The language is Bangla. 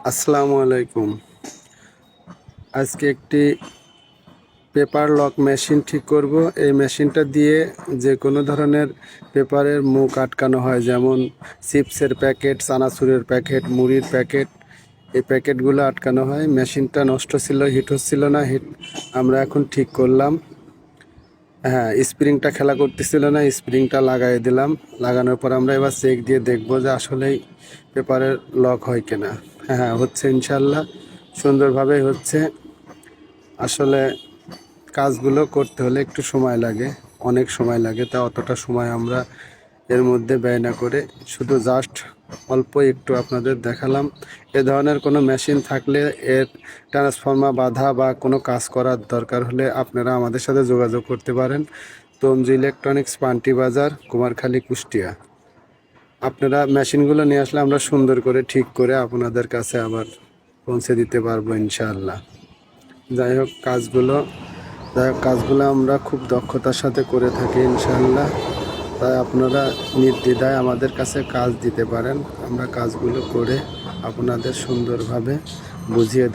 আসসালামু আলাইকুম। আজকে একটি পেপার লক মেশিন ঠিক করব। এই মেশিনটা দিয়ে যে কোনো ধরনের পেপারের মুখ আটকানো হয়, যেমন চিপসের প্যাকেট, চানাচুরের প্যাকেট, মুড়ির প্যাকেট, এই প্যাকেটগুলো আটকানো হয়। মেশিনটা নষ্ট ছিল, হিট হচ্ছিল না, আমরা এখন ঠিক করলাম। হ্যাঁ, স্প্রিংটা খেলা করতেছিল না, স্প্রিংটা লাগাই দিলাম। লাগানোর পর আমরা এবার চেক দিয়ে দেখবো যে আসলেই পেপারের লক হয় কিনা। হ্যাঁ, হচ্ছে, ইনশাল্লাহ সুন্দরভাবেই হচ্ছে। আসলে কাজগুলো করতে হলে একটু সময় লাগে, অনেক সময় লাগে। তা অতটা সময় আমরা এর মধ্যে ব্যয় না করে শুধু জাস্ট অল্প একটু আপনাদের দেখালাম। এ ধরনের কোনো মেশিন থাকলে, এর ট্রান্সফর্মার বাধা বা কোনো কাজ করার দরকার হলে আপনারা আমাদের সাথে যোগাযোগ করতে পারেন। তঞ্জু ইলেকট্রনিক্স, পান্টি বাজার, কুমারখালী, কুষ্টিয়া। আপনারা মেশিনগুলো নিয়ে আসলে আমরা সুন্দর করে ঠিক করে আপনাদের কাছে আবার পৌঁছে দিতে পারবো ইনশাআল্লাহ। যাই হোক, কাজগুলো আমরা খুব দক্ষতার সাথে করে থাকি ইনশাআল্লাহ। তাই আপনারা নির্দ্বিধায় আমাদের কাছে কাজ দিতে পারেন। আমরা কাজগুলো করে আপনাদের সুন্দরভাবে বুঝিয়ে